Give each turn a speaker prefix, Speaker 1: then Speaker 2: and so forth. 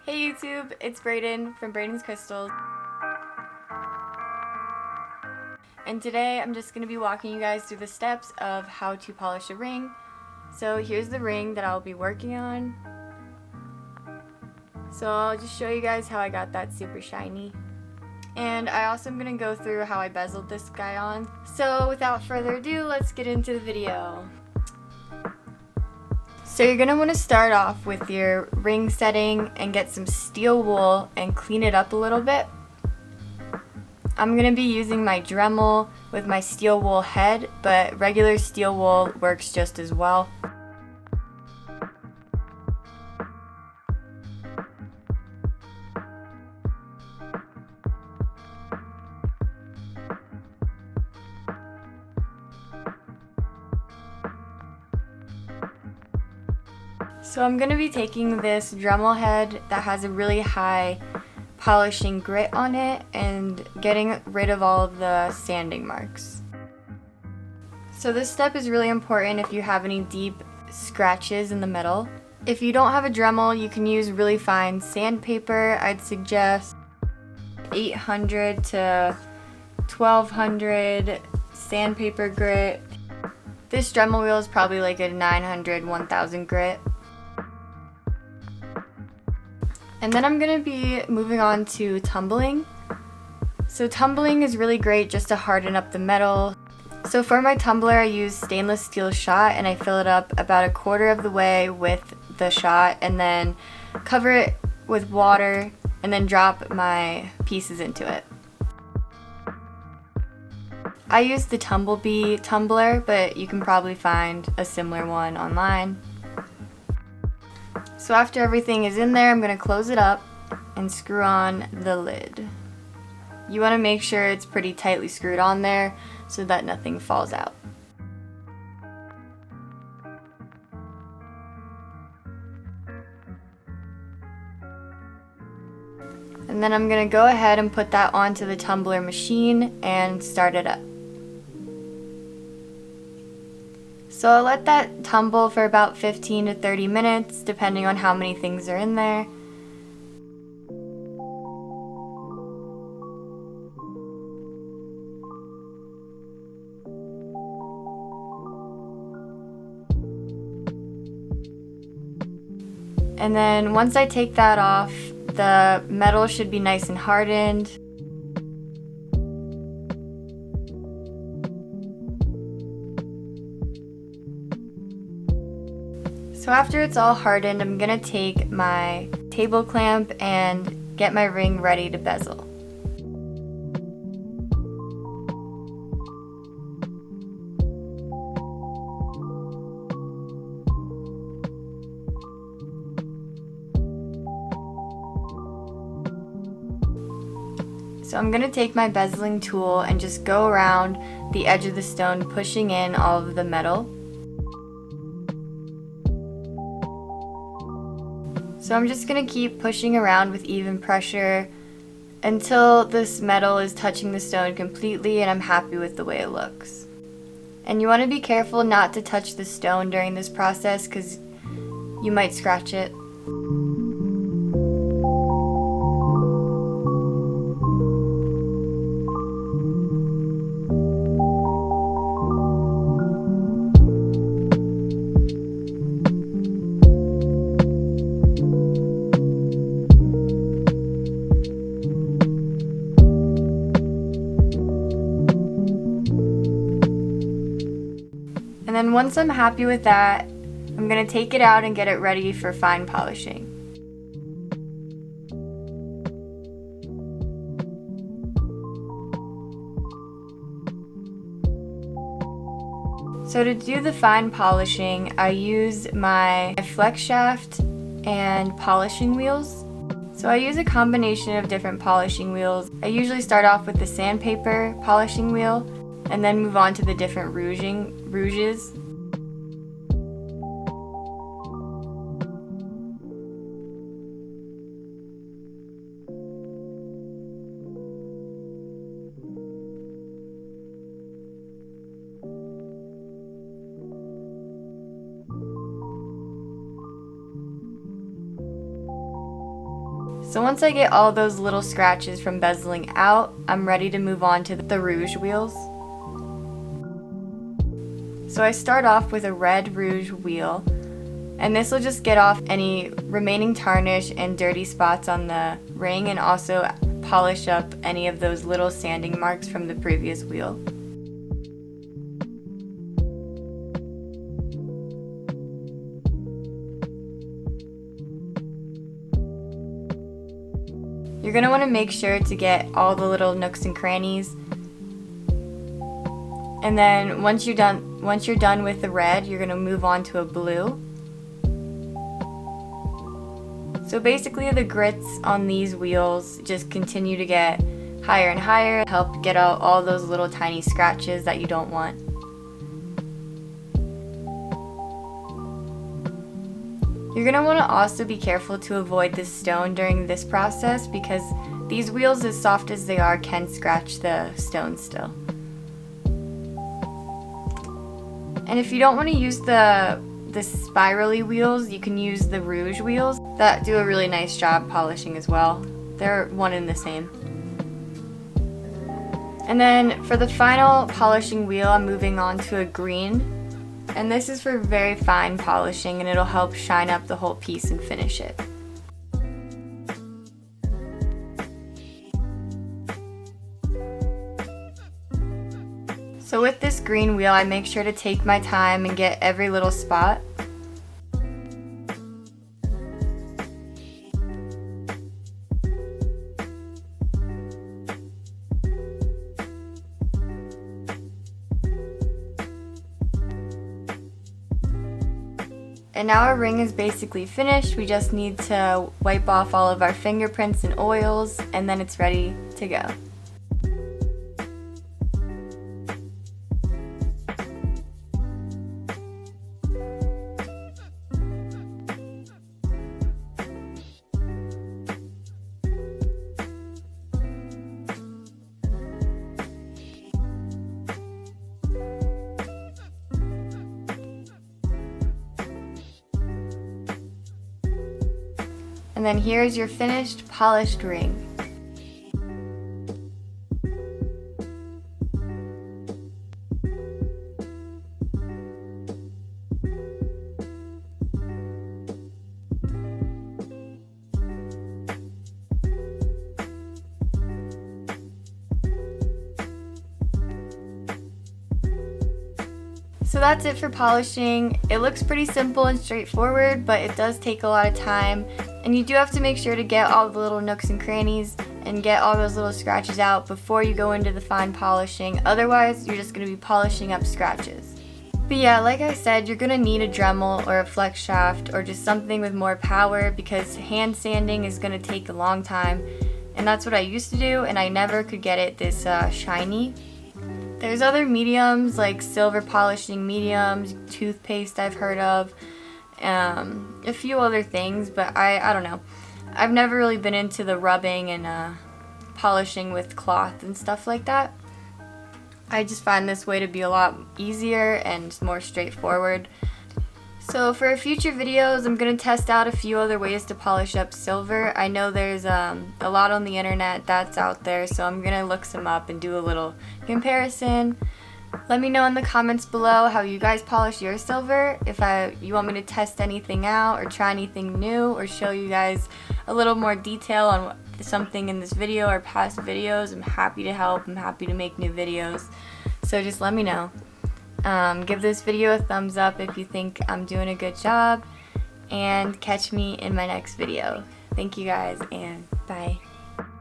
Speaker 1: Hey YouTube, it's Braeden from Braeden's Crystals. And today I'm just going to be walking you guys through the steps of how to polish a ring. So here's the ring that I'll be working on. So I'll just show you guys how I got that super shiny. And I also am going to go through how I bezeled this guy on. So without further ado, let's get into the video. So you're going to want to start off with your ring setting and get some steel wool and clean it up a little bit. I'm going to be using my Dremel with my steel wool head, but regular steel wool works just as well. So I'm going to be taking this Dremel head that has a really high polishing grit on it and getting rid of all of the sanding marks. So this step is really important if you have any deep scratches in the metal. If you don't have a Dremel, you can use really fine sandpaper. I'd suggest 800 to 1200 sandpaper grit. This Dremel wheel is probably like a 900, 1000 grit. And then I'm going to be moving on to tumbling. So tumbling is really great just to harden up the metal. So for my tumbler I use stainless steel shot and I fill it up about 1/4 of the way with the shot and then cover it with water and then drop my pieces into it. I use the Tumblebee tumbler, but you can probably find a similar one online. So after everything is in there, I'm going to close it up and screw on the lid. You want to make sure it's pretty tightly screwed on there so that nothing falls out. And then I'm going to go ahead and put that onto the Tumbler machine and start it up. So I'll let that tumble for about 15 to 30 minutes, depending on how many things are in there. And then once I take that off, the metal should be nice and hardened. So after it's all hardened, I'm going to take my table clamp and get my ring ready to bezel. So I'm going to take my bezeling tool and just go around the edge of the stone, pushing in all of the metal. So I'm just going to keep pushing around with even pressure until this metal is touching the stone completely and I'm happy with the way it looks. And you want to be careful not to touch the stone during this process because you might scratch it. And then once I'm happy with that, I'm going to take it out and get it ready for fine polishing. So to do the fine polishing, I use my flex shaft and polishing wheels. So I use a combination of different polishing wheels. I usually start off with the sandpaper polishing wheel and then move on to the different rouges. So once I get all those little scratches from bezeling out, I'm ready to move on to the Rouge Wheels. So I start off with a red Rouge wheel, and this will just get off any remaining tarnish and dirty spots on the ring and also polish up any of those little sanding marks from the previous wheel. You're going to want to make sure to get all the little nooks and crannies. And then once you're done with the red, you're going to move on to a blue. So basically the grits on these wheels just continue to get higher and higher, help get out all those little tiny scratches that you don't want. You're going to want to also be careful to avoid the stone during this process because these wheels, as soft as they are, can scratch the stone still. And if you don't want to use the spirally wheels, you can use the Rouge wheels that do a really nice job polishing as well. They're one and the same. And then for the final polishing wheel, I'm moving on to a green. And this is for very fine polishing, and it'll help shine up the whole piece and finish it. So with this green wheel, I make sure to take my time and get every little spot. And now our ring is basically finished. We just need to wipe off all of our fingerprints and oils, and then it's ready to go. And then here's your finished polished ring. So that's it for polishing. It looks pretty simple and straightforward, but it does take a lot of time, and you do have to make sure to get all the little nooks and crannies and get all those little scratches out before you go into the fine polishing. Otherwise, you're just going to be polishing up scratches. But yeah, like I said, you're going to need a Dremel or a flex shaft or just something with more power because hand sanding is going to take a long time, and that's what I used to do, and I never could get it this shiny. There's other mediums like silver polishing mediums, toothpaste I've heard of, a few other things, but I don't know. I've never really been into the rubbing and polishing with cloth and stuff like that. I just find this way to be a lot easier and more straightforward. So for future videos, I'm going to test out a few other ways to polish up silver. I know there's a lot on the internet that's out there, so I'm going to look some up and do a little comparison. Let me know in the comments below how you guys polish your silver, if you want me to test anything out or try anything new or show you guys a little more detail on something in this video or past videos. I'm happy to help. I'm happy to make new videos. So just let me know. Give this video a thumbs up if you think I'm doing a good job, and catch me in my next video. Thank you guys, and bye.